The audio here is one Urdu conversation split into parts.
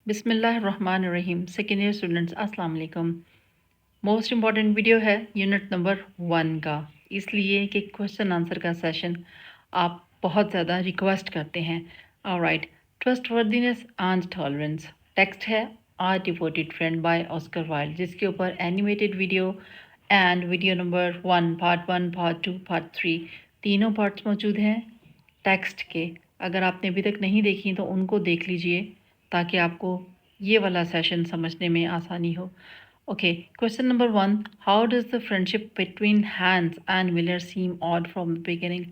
بسم اللہ الرحمن الرحیم. سیکنڈ ایئر اسٹوڈنٹس السلام علیکم. موسٹ امپورٹنٹ ویڈیو ہے یونٹ نمبر 1 کا، اس لیے کہ کوشچن آنسر کا سیشن آپ بہت زیادہ ریکویسٹ کرتے ہیں. Alright, trustworthiness and tolerance. Text ہے are devoted friend by Oscar Wilde, جس کے اوپر animated video and video number 1 part 1 part 2 part 3 تینوں پارٹس موجود ہیں ٹیکسٹ کے. اگر آپ نے ابھی تک نہیں دیکھی تو ان کو دیکھ لیجئے تاکہ آپ کو یہ والا سیشن سمجھنے میں آسانی ہو. Okay, question number 1. How does the friendship between Hans and Miller seem odd from the beginning?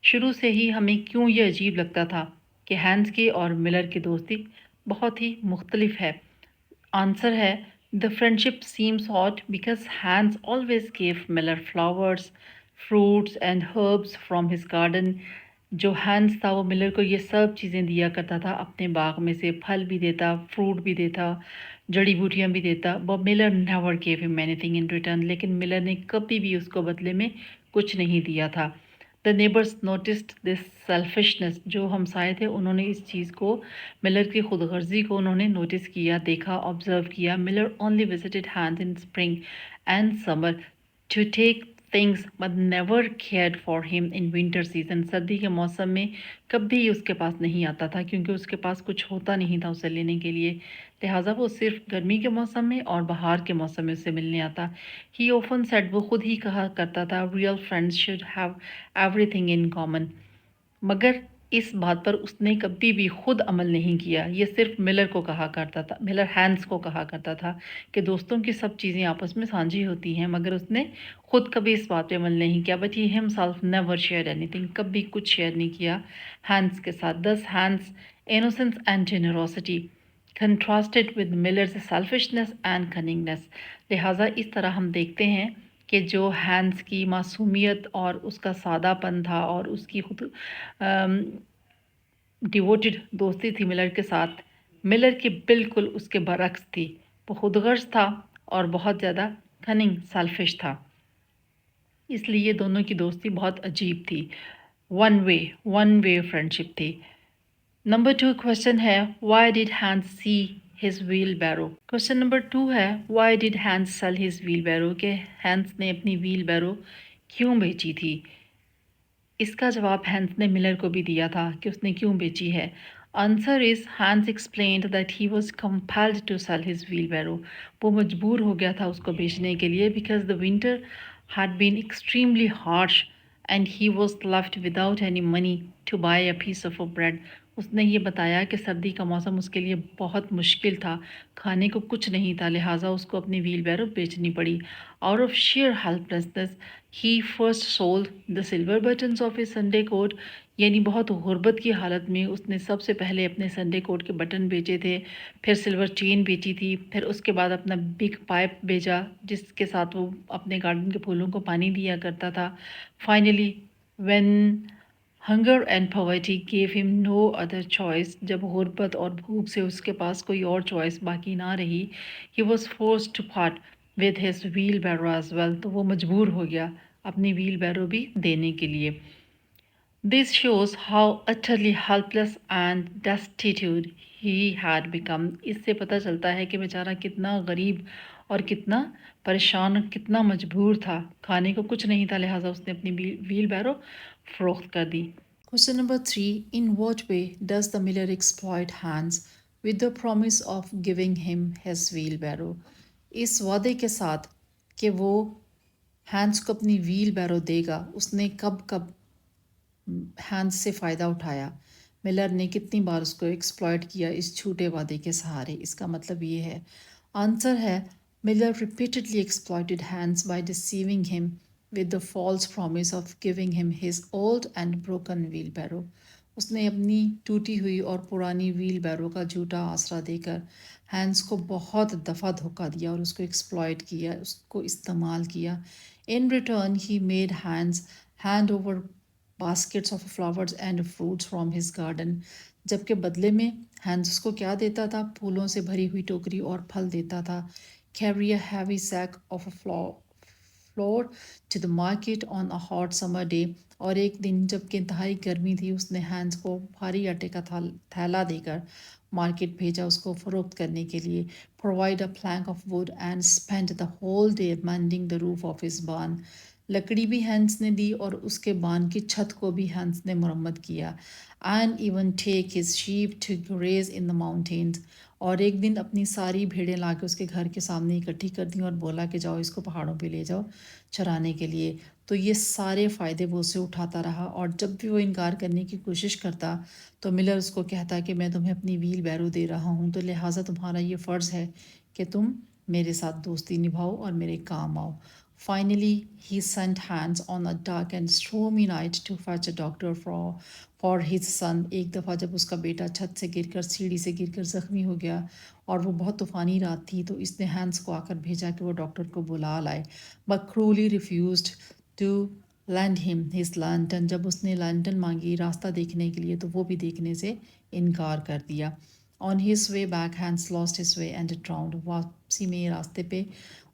شروع سے ہی ہمیں کیوں یہ عجیب لگتا تھا کہ ہینس کی اور ملر کی دوستی بہت ہی مختلف ہے؟ آنسر ہے the friendship seems odd because Hans always gave Miller flowers fruits and herbs from his garden. جو ہینس تھا وہ ملر کو یہ سب چیزیں دیا کرتا تھا اپنے باغ میں سے، پھل بھی دیتا، فروٹ بھی دیتا، جڑی بوٹیاں بھی دیتا. بٹ ملر نیور گیو ہم اینی تھنگ ان ریٹرن، لیکن ملر نے کبھی بھی اس کو بدلے میں کچھ نہیں دیا تھا. The neighbours noticed this selfishness. جو ہمسائے تھے انہوں نے اس چیز کو، ملر کی خود غرضی کو انہوں نے نوٹس کیا، دیکھا، آبزرو کیا. Miller only visited Hans in spring and summer to take things but never cared for him in winter season. سردی کے موسم میں کبھی اس کے پاس نہیں آتا تھا کیونکہ اس کے پاس کچھ ہوتا نہیں تھا اسے لینے کے لیے، لہٰذا وہ صرف گرمی کے موسم میں اور بہار کے موسم میں اسے ملنے آتا. he often said، وہ خود ہی کہا کرتا تھا، real friends should have everything in common. مگر اس بات پر اس نے کبھی بھی خود عمل نہیں کیا. یہ صرف ملر کو کہا کرتا تھا، ملر ہینس کو کہا کرتا تھا کہ دوستوں کی سب چیزیں آپس میں سانجھی ہوتی ہیں، مگر اس نے خود کبھی اس بات پہ عمل نہیں کیا. But he himself never share اینی تھنگ، کبھی کچھ شیئر نہیں کیا ہینس کے ساتھ. This Hans innocence and generosity contrasted with Miller's selfishness and cunningness. لہٰذا اس طرح ہم دیکھتے ہیں کہ جو ہینس کی معصومیت اور اس کا سادہ پن تھا اور اس کی خود ڈیووٹڈ دوستی تھی ملر کے ساتھ، ملر کی بالکل اس کے برعکس تھی. وہ خود غرض تھا اور بہت زیادہ کننگ سیلفش تھا، اس لیے دونوں کی دوستی بہت عجیب تھی. ون وے فرینڈشپ تھی. نمبر 2 کوشچن ہے why did Hans sell his wheelbarrow. Question number 2 ہے why did Hans sell his wheelbarrow, کہ ہینس نے اپنی ویل بیرو کیوں بیچی تھی. اس کا جواب ہینس نے ملر کو بھی دیا تھا کہ اس نے کیوں بیچی ہے. Answer is Hans explained that he was compelled to sell his wheelbarrow. وہ مجبور ہو گیا تھا اس کو بیچنے کے لیے because the winter had been extremely harsh and he was left without any money to buy a piece of bread. اس نے یہ بتایا کہ سردی کا موسم اس کے لیے بہت مشکل تھا، کھانے کو کچھ نہیں تھا، لہٰذا اس کو اپنی ویل بیرو بیچنی پڑی. Out of sheer helplessness he first sold the silver buttons of a Sunday coat. یعنی بہت غربت کی حالت میں اس نے سب سے پہلے اپنے سنڈے کوٹ کے بٹن بیچے تھے، پھر سلور چین بیچی تھی، پھر اس کے بعد اپنا بگ پائپ بیچا جس کے ساتھ وہ اپنے گارڈن کے پھولوں کو پانی دیا کرتا تھا. Finally when hunger and poverty give ہم نو ادر چوائس، جب غربت اور بھوک سے اس کے پاس کوئی اور چوائس باقی نہ رہی، he was forced to part with his wheelbarrow as well. تو وہ مجبور ہو گیا اپنی ویل بیرو بھی دینے کے لیے. This shows how utterly helpless and destitute he had become. اس سے پتہ چلتا ہے کہ بیچارہ کتنا غریب اور کتنا پریشان اور کتنا مجبور تھا، کھانے کو کچھ نہیں تھا، لہٰذا اس نے اپنی ویل بیرو فروخت کر دی. Question number 3. In what way does the miller exploit Hans with the promise of giving him his wheelbarrow? اس وعدے کے ساتھ کہ وہ ہینس کو اپنی ویل بیرو دے گا، اس نے کب ہینس سے فائدہ اٹھایا، ملر نے کتنی بار اس کو ایکسپلائٹ کیا اس جھوٹے وعدے کے سہارے. اس کا مطلب یہ ہے، آنسر ہے Miller repeatedly exploited Hans by deceiving him with the false promise of giving him his old and broken wheelbarrow. اس نے اپنی ٹوٹی ہوئی اور پرانی ویل بیرو کا جھوٹا آسرا دے کر ہینس کو بہت دفعہ دھوکہ دیا اور اس کو ایکسپلائٹ کیا، اس کو استعمال کیا. In return he made Hans hand over baskets of flowers and fruits from his garden. جبکہ بدلے میں ہینس اس کو کیا دیتا تھا؟ پھولوں سے بھری ہوئی ٹوکری اور پھل دیتا تھا. carry a heavy sack of floor to the market on a hot summer day. اور ایک دن جب کہ انتہائی گرمی تھی اس نے ہینس کو بھاری آٹے کا تھیلا دے کر مارکیٹ بھیجا اس کو فروخت کرنے کے لیے. provide a plank of wood and spent the whole day mending the roof of his barn. لکڑی بھی ہینس نے دی اور اس کے بان کی چھت کو بھی ہینس نے مرمت کیا. and even take his sheep to graze in the mountains. اور ایک دن اپنی ساری بھیڑیں لا کے اس کے گھر کے سامنے اکٹھی کر دیں اور بولا کہ جاؤ اس کو پہاڑوں پہ لے جاؤ چرانے کے لیے. تو یہ سارے فائدے وہ اسے اٹھاتا رہا اور جب بھی وہ انکار کرنے کی کوشش کرتا تو ملر اس کو کہتا کہ میں تمہیں اپنی ویل بیرو دے رہا ہوں تو لہٰذا تمہارا یہ فرض ہے کہ تم میرے ساتھ دوستی نبھاؤ اور میرے کام آؤ. Finally, he sent Hans on a dark and stormy night to fetch a doctor for his son. ایک دفعہ جب اس کا بیٹا چھت سے گر کر سیڑھی سے گر کر زخمی ہو گیا اور وہ بہت طوفانی رات تھی تو اس نے ہینس کو آ کر بھیجا کہ وہ ڈاکٹر کو بلا لائے. But cruelly refused to lend him his lantern. جب اس نے لانٹن مانگی راستہ دیکھنے کے لیے تو وہ بھی دیکھنے سے انکار کر دیا. On his way back, Hans lost his way and drowned. واپسی میں راستے پہ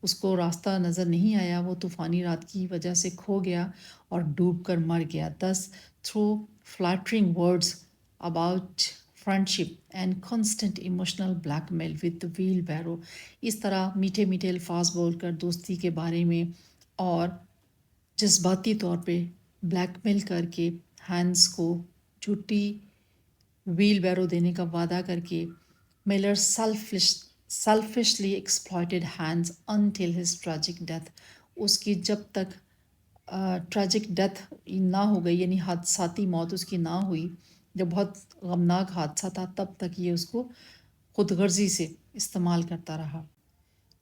اس کو راستہ نظر نہیں آیا وہ طوفانی رات کی وجہ سے کھو گیا اور ڈوب کر مر گیا. Thus, through flattering words about friendship and constant emotional blackmail with the wheelbarrow. اس طرح میٹھے میٹھے الفاظ بول کر دوستی کے بارے میں اور جذباتی طور پہ بلیک میل کر کے ہینس کو جھوٹی ویل بیرو دینے کا وعدہ کر کے Miller selfishly exploited Hans until his tragic death. اس کی جب تک ٹریجک ڈیتھ نہ ہو گئی یعنی حادثاتی موت اس کی نہ ہوئی جو بہت غمناک حادثہ تھا تب تک یہ اس کو خود غرضی سے استعمال کرتا رہا.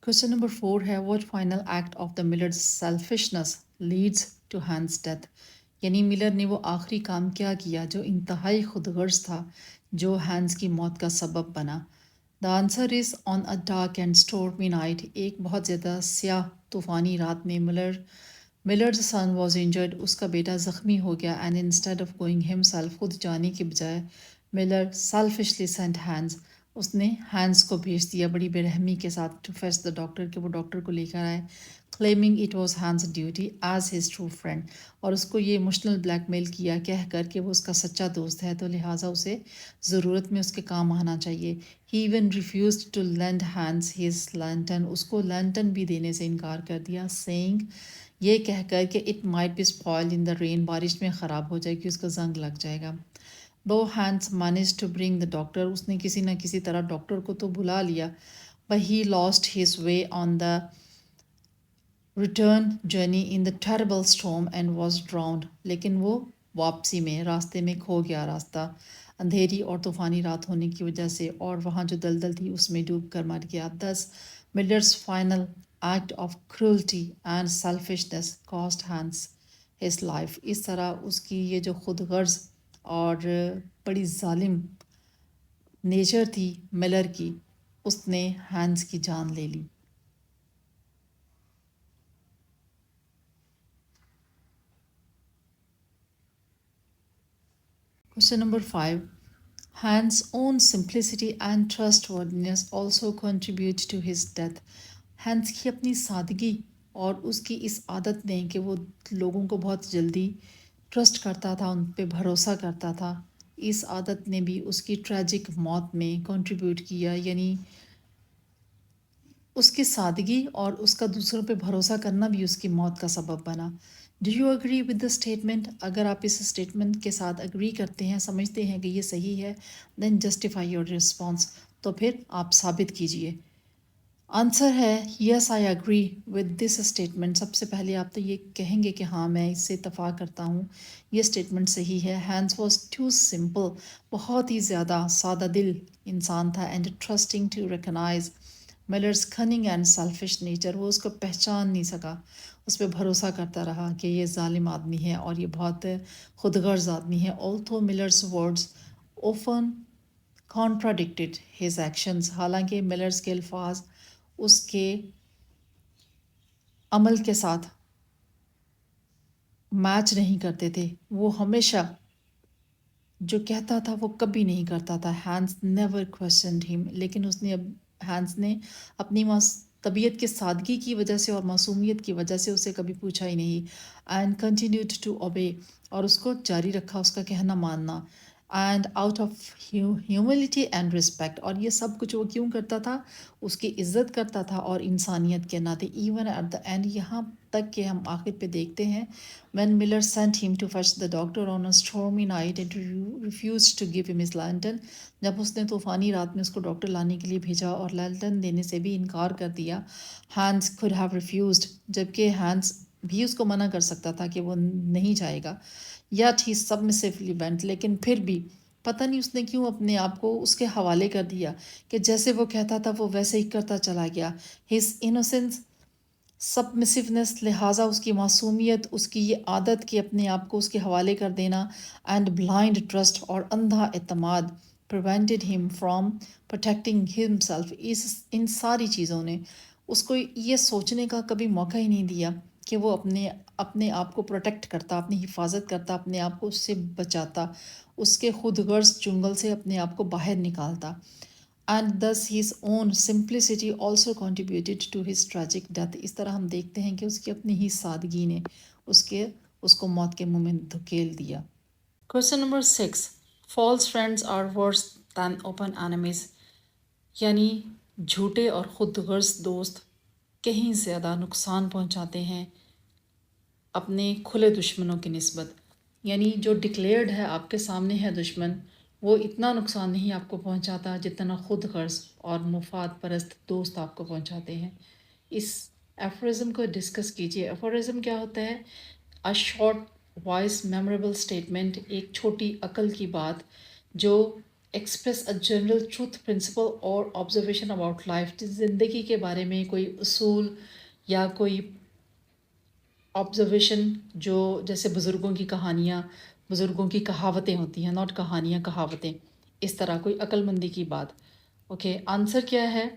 Question number 4 ہے what final act of the Miller's selfishness leads to Hans' death. یعنی ملر نے وہ آخری کام کیا کیا جو انتہائی خود غرض تھا جو ہینس کی موت کا سبب بنا. The answer is on a dark and stormy night. ایک بہت زیادہ سیاہ طوفانی رات میں Miller's son was injured. اس کا بیٹا زخمی ہو گیا and instead of going himself خود جانے کے بجائے Miller selfishly sent Hans. اس نے ہینس کو بھیج دیا بڑی بے رحمی کے ساتھ to fetch the doctor کہ وہ ڈاکٹر کو لے کر آئے claiming it was Hans' duty as his true friend. اور اس کو یہ ایموشنل بلیک میل کیا کہہ کر کہ وہ اس کا سچا دوست ہے تو لہٰذا اسے ضرورت میں اس کے کام آنا چاہیے. He even refused to lend Hans his lantern. اس کو لانٹن بھی دینے سے انکار کر دیا saying یہ کہہ کر کہ اٹ مائٹ بی اسپوائلڈ ان دا رین بارش میں خراب ہو جائے گی اس کا زنگ لگ جائے گا. دو Hans manage to bring the doctor. اس نے کسی نہ کسی طرح ڈاکٹر کو تو بلا لیا but he lost his way on the return journey in the terrible storm and was ڈراؤنڈ. لیکن وہ واپسی میں راستے میں کھو گیا راستہ اندھیری اور طوفانی رات ہونے کی وجہ سے اور وہاں جو دلدل تھی اس میں ڈوب کر مر گیا. Thus Miller's final act of cruelty and selfishness cost Hans his life. اس طرح اس کی یہ جو خود غرض اور بڑی ظالم نیچر تھی ملر کی اس نے ہینس کی جان لے لی. Question number 5. Hans' own simplicity and trustworthiness also contribute to his death. Hence کی اپنی سادگی اور اس کی اس عادت نے کہ وہ لوگوں کو بہت جلدی ٹرسٹ کرتا تھا ان پہ بھروسہ کرتا تھا اس عادت نے بھی اس کی ٹریجک موت میں کنٹریبیوٹ کیا. یعنی اس کی سادگی اور اس کا دوسروں پہ بھروسہ کرنا بھی اس کی موت کا سبب بنا. Do you agree with the statement. اگر آپ اس اسٹیٹمنٹ کے ساتھ اگری کرتے ہیں سمجھتے ہیں کہ یہ صحیح ہے دین جسٹیفائی یور رسپانس. تو پھر آپ ثابت کیجئے. آنسر ہے yes I agree with this statement. سب سے پہلے آپ تو یہ کہیں گے کہ ہاں میں اس سے اتفاق کرتا ہوں یہ اسٹیٹمنٹ صحیح ہے. Hans was too simple. بہت ہی زیادہ سادہ دل انسان تھا and trusting to recognize Miller's cunning and selfish nature. وہ اس کو پہچان نہیں سکا اس پہ بھروسہ کرتا رہا کہ یہ ظالم آدمی ہے اور یہ بہت خود غرض آدمی ہے. Although Miller's words often contradicted his actions. حالانکہ ملرز کے الفاظ اس کے عمل کے ساتھ میچ نہیں کرتے تھے. وہ ہمیشہ جو کہتا تھا وہ کبھی نہیں کرتا تھا. ہینس نیور کوسچنڈ ہم. لیکن ہینس نے اپنی طبیعت کی سادگی کی وجہ سے اور معصومیت کی وجہ سے اسے کبھی پوچھا ہی نہیں. اینڈ کنٹینیوڈ ٹو اوبے، اور اس کو جاری رکھا اس کا کہنا ماننا. And out of humility and respect, اور یہ سب کچھ وہ کیوں کرتا تھا؟ اس کی عزت کرتا تھا اور انسانیت کے ناطے. ایون ایٹ دا اینڈ، یہاں تک کہ ہم آخر پہ دیکھتے ہیں when Miller sent him to fetch the doctor on a stormy night and refused to give him his lantern، جب اس نے طوفانی رات میں اس کو ڈاکٹر لانے کے لیے بھیجا اور لینٹن دینے سے بھی انکار کر دیا. ہینس could have refused، جبکہ ہینس بھی اس کو منع کر سکتا تھا کہ وہ نہیں جائے گا. yet he submissively went، لیکن پھر بھی پتہ نہیں اس نے کیوں اپنے آپ کو اس کے حوالے کر دیا کہ جیسے وہ کہتا تھا وہ ویسے ہی کرتا چلا گیا. his innocence، سبمسیونیس، لہٰذا اس کی معصومیت، اس کی یہ عادت کہ اپنے آپ کو اس کے حوالے کر دینا، اینڈ بلائنڈ ٹرسٹ، اور اندھا اعتماد، پریونٹڈ ہم فرام پروٹیکٹنگ ہمسیلف، ان ساری چیزوں نے اس کو یہ سوچنے کا کبھی موقع ہی نہیں دیا کہ وہ اپنے آپ کو پروٹیکٹ کرتا، اپنی حفاظت کرتا، اپنے آپ کو اس سے بچاتا، اس کے خود غرض چنگل سے اپنے آپ کو باہر نکالتا. And thus his own simplicity also contributed to his tragic death. اس طرح ہم دیکھتے ہیں کہ اس کی اپنی ہی سادگی نے اس کو موت کے منہ میں دھکیل دیا. Question number 6. False friends are worse than open enemies، یعنی جھوٹے اور خود غرض دوست کہیں زیادہ نقصان پہنچاتے ہیں اپنے کھلے دشمنوں کی نسبت. یعنی جو ڈکلیئرڈ ہے، آپ کے سامنے ہے دشمن، وہ اتنا نقصان نہیں آپ کو پہنچاتا جتنا خود غرض اور مفاد پرست دوست آپ کو پہنچاتے ہیں. اس ایفورزم کو ڈسکس کیجیے. ایفورزم کیا ہوتا ہے؟ A short wise memorable statement, ایک چھوٹی عقل کی بات جو express a general truth, principle or observation about life, زندگی کے بارے میں کوئی اصول یا کوئی آبزرویشن، جو جیسے بزرگوں کی کہانیاں، بزرگوں کی کہاوتیں ہوتی ہیں، ناٹ کہانیاں، کہاوتیں، اس طرح کوئی عقل مندی کی بات. اوکے، آنسر کیا ہے؟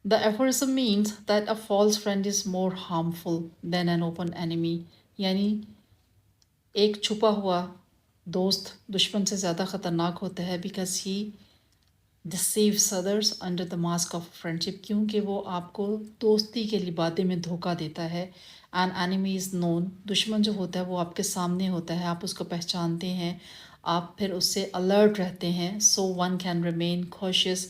The aphorism means that a false friend is more harmful than an open enemy, یعنی ایک چھپا ہوا دوست دشمن سے زیادہ خطرناک ہوتا ہے، because he deceives others under the mask of friendship، کیونکہ وہ آپ کو دوستی کے لبادے میں دھوکہ دیتا ہے. an enemy is known، دشمن جو ہوتا ہے وہ آپ کے سامنے ہوتا ہے، آپ اس کو پہچانتے ہیں، آپ پھر اس سے الرٹ رہتے ہیں. so one can remain cautious،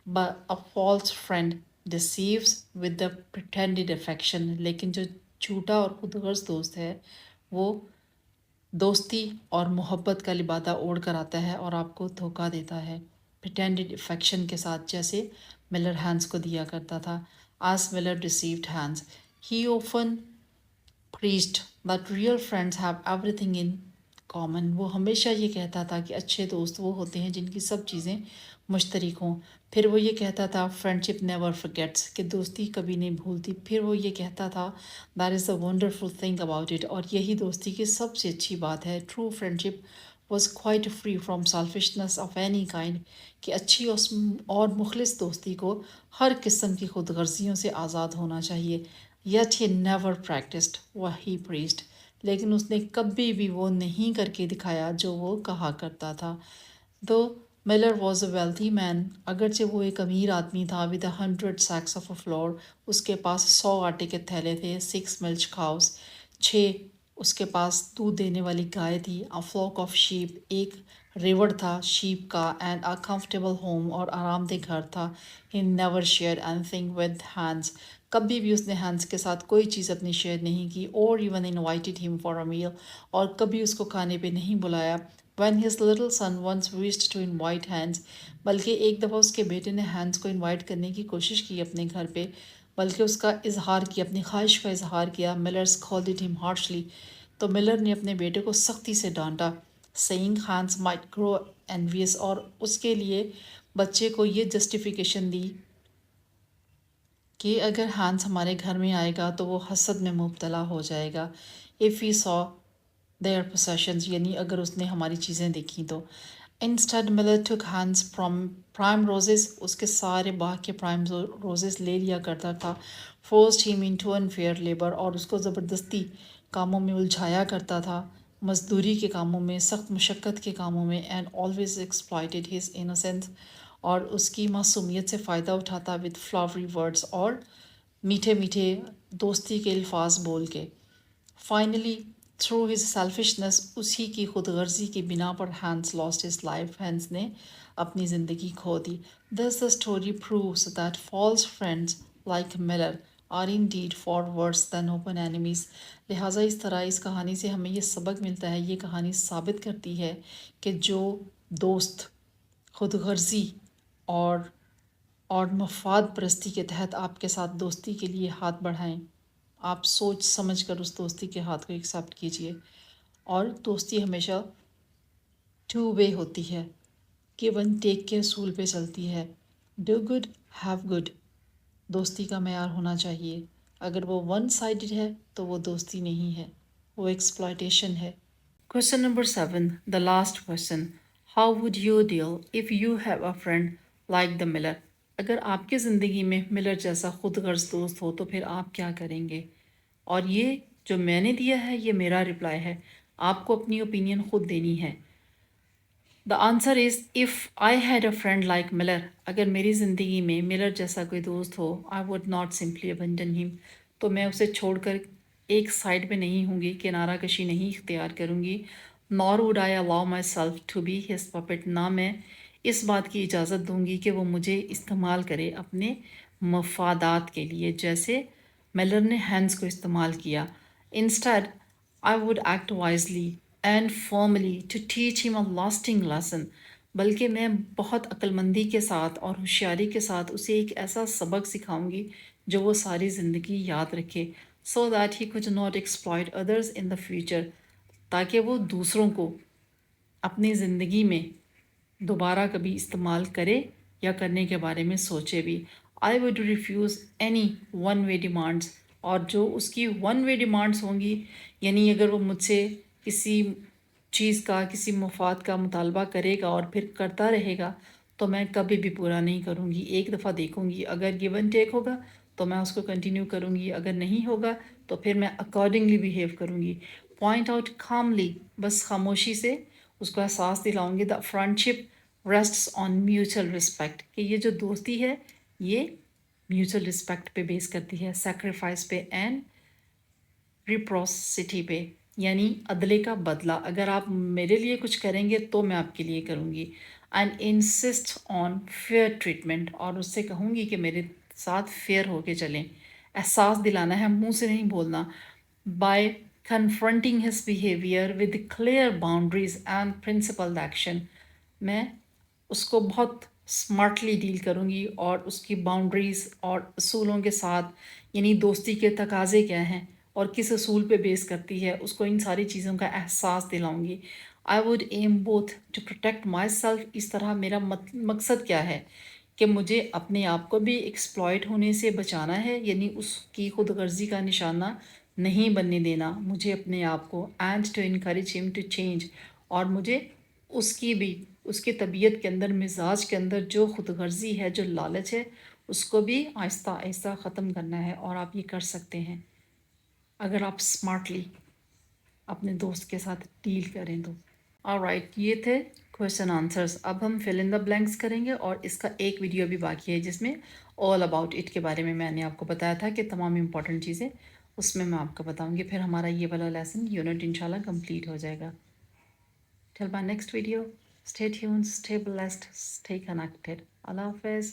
but a false friend deceives with the pretended affection، لیکن جو جھوٹا اور خود غرض دوست ہے وہ دوستی اور محبت کا لبادہ اوڑھ کر آتا ہے اور آپ کو دھوکہ دیتا ہے پریٹینڈڈ افیکشن کے ساتھ، جیسے ملر ہینس کو دیا کرتا تھا. as Miller deceived Hans، he often preached that real friends have everything in common، وہ ہمیشہ یہ کہتا تھا کہ اچھے دوست وہ ہوتے ہیں جن کی سب چیزیں مشترک ہوں. پھر وہ یہ کہتا تھا friendship never forgets، کہ دوستی کبھی نہیں بھولتی. پھر وہ یہ کہتا تھا that is the wonderful thing about it، اور یہی دوستی کی سب سے اچھی بات ہے. true friendship was quite free from selfishness of any kind، کہ اچھی اور مخلص دوستی کو ہر قسم کی خود غرضیوں سے آزاد ہونا چاہیے. yet he never practiced what he preached، لیکن اس نے کبھی بھی وہ نہیں کر کے دکھایا جو وہ کہا کرتا تھا. though Miller was a wealthy man، اگرچہ وہ ایک امیر آدمی تھا. with 100 sacks of flour، اس کے پاس 100 آٹے کے تھیلے تھے. 6 milch cows، 6 اس کے پاس دودھ دینے والی گائے تھی. a flock of sheep، ایک ریوڑ تھا شیپ کا. and a comfortable home، اور آرام دہ گھر تھا. he never shared anything with Hans، کبھی بھی اس نے ہینس کے ساتھ کوئی چیز اپنی شیئر نہیں کی. or even invited him for a meal، اور کبھی اس کو کھانے پہ نہیں بلایا. when his little son once wished to invite Hans، بلکہ ایک دفعہ اس کے بیٹے نے ہینس کو انوائٹ کرنے کی کوشش کی اپنے گھر پہ، بلکہ اس کا اظہار کیا، اپنی خواہش کا اظہار کیا. Miller scolded him harshly، تو ملر نے اپنے بیٹے کو سختی سے ڈانٹا. saying Hans might grow envious، اور اس کے لیے بچے کو یہ جسٹیفیکیشن دی کہ اگر ہانس ہمارے گھر میں آئے گا تو وہ حسد میں مبتلا ہو جائے گا. if he saw their possessions، یعنی اگر اس نے ہماری چیزیں دیکھیں تو. instead Miller took Hans from prime roses، اس کے سارے باغ کے prime roses لے لیا کرتا تھا. forced him into unfair labor، اور اس کو زبردستی کاموں میں الجھایا کرتا تھا، مزدوری کے کاموں میں، سخت مشقت کے کاموں میں. and always exploited his innocence، اور اس کی معصومیت سے فائدہ اٹھاتا with flowery words اور میٹھے میٹھے دوستی کے الفاظ بول کے. فائنلی تھرو ہز سیلفشنس اسی کی خود غرضی کی بنا پر Hans lost his life Hans نے اپنی زندگی کھو دی. This the story proves that false friends like Miller are indeed far worse than open enemies. لہٰذا اس طرح اس کہانی سے ہمیں یہ سبق ملتا ہے، یہ کہانی ثابت کرتی ہے کہ جو دوست خود غرضی اور مفاد پرستی کے تحت آپ کے ساتھ دوستی کے لیے ہاتھ بڑھائیں، آپ سوچ سمجھ کر اس دوستی کے ہاتھ کو ایکسیپٹ کیجیے. اور دوستی ہمیشہ ٹو وے ہوتی ہے، گیو اینڈ ٹیک کے اصول پہ چلتی ہے. ڈو گڈ ہیو گڈ دوستی کا معیار ہونا چاہیے. اگر وہ ون سائڈڈ ہے تو وہ دوستی نہیں ہے، وہ ایکسپلائٹیشن ہے. Question number 7, the last question. How would you deal if you have a friend like the Miller? اگر آپ کی زندگی میں ملر جیسا خود غرض دوست ہو تو پھر آپ کیا کریں گے؟ اور یہ جو میں نے دیا ہے یہ میرا رپلائی ہے، آپ کو اپنی اوپینین خود دینی ہے. The answer is if I had a friend like Miller. اگر میری زندگی میں ملر جیسا کوئی دوست ہو I would not simply abandon him. تو میں اسے چھوڑ کر ایک سائڈ پہ نہیں ہوں گی، کنارہ کشی نہیں اختیار کروں گی. Nor would I allow myself to be his puppet. نہ میں اس بات کی اجازت دوں گی کہ وہ مجھے استعمال کرے اپنے مفادات کے لیے، جیسے ملر نے ہینس کو استعمال کیا. Instead, I would act wisely and firmly to teach him a lasting lesson. بلکہ میں بہت عقلمندی کے ساتھ اور ہوشیاری کے ساتھ اسے ایک ایسا سبق سکھاؤں گی جو وہ ساری زندگی یاد رکھے. So that he could not exploit others in the future. تاکہ وہ دوسروں کو اپنی زندگی میں دوبارہ کبھی استعمال کرے یا کرنے کے بارے میں سوچے بھی. I would refuse any one way demands. اور جو اس کی ون وے ڈیمانڈس ہوں گی، یعنی اگر وہ مجھ سے کسی چیز کا کسی مفاد کا مطالبہ کرے گا اور پھر کرتا رہے گا تو میں کبھی بھی پورا نہیں کروں گی. ایک دفعہ دیکھوں گی، اگر گیو اینڈ ٹیک ہوگا تو میں اس کو کنٹینیو کروں گی، اگر نہیں ہوگا تو پھر میں اکارڈنگلی بیہیو کروں گی. پوائنٹ آؤٹ کاملی، بس خاموشی سے اس کو احساس دلاؤں گی. دا فرینڈشپ ریسٹس آن میوچل رسپیکٹ، کہ یہ جو دوستی ہے یہ میوچل رسپیکٹ پہ بیس کرتی ہے، سیکریفائس پہ اینڈ ریپروسٹی پہ، یعنی عدلے کا بدلہ. اگر آپ میرے لیے کچھ کریں گے تو میں آپ کے لیے کروں گی. And insist on fair treatment, اور اس سے کہوں گی کہ میرے ساتھ فیئر ہو کے چلیں. احساس دلانا ہے، منہ سے نہیں بولنا. By confronting his behaviour with clear boundaries and principled action, میں اس کو بہت اسمارٹلی ڈیل کروں گی اور اس کی باؤنڈریز اور اصولوں کے ساتھ، یعنی دوستی کے تقاضے کیا ہیں اور کس اصول پہ بیس کرتی ہے، اس کو ان ساری چیزوں کا احساس دلاؤں گی. I would aim both to protect myself. اس طرح میرا مقصد کیا ہے کہ مجھے اپنے آپ کو بھی ایکسپلائٹ ہونے سے بچانا ہے، یعنی اس کی خود غرضی کا نشانہ نہیں بننے دینا مجھے اپنے آپ کو. And to encourage him to change, اور مجھے اس کی بھی، اس کی طبیعت کے اندر، مزاج کے اندر جو خود غرضی ہے، جو لالچ ہے، اس کو بھی آہستہ آہستہ ختم کرنا ہے. اور آپ یہ کر سکتے ہیں اگر آپ اسمارٹلی اپنے دوست کے ساتھ ڈیل کریں تو. آلرائٹ، یہ تھے کویشچن آنسرز. اب ہم فل ان دا بلینکس کریں گے، اور اس کا ایک ویڈیو بھی باقی ہے جس میں آل اباؤٹ اٹ کے بارے میں نے آپ کو بتایا تھا کہ تمام امپورٹنٹ چیزیں اس میں آپ کو بتاؤں گی. پھر ہمارا یہ والا لیسن یونٹ انشاءاللہ کمپلیٹ ہو جائے گا. Till my next video, stay tuned, stay blessed, stay connected. Allah Hafiz.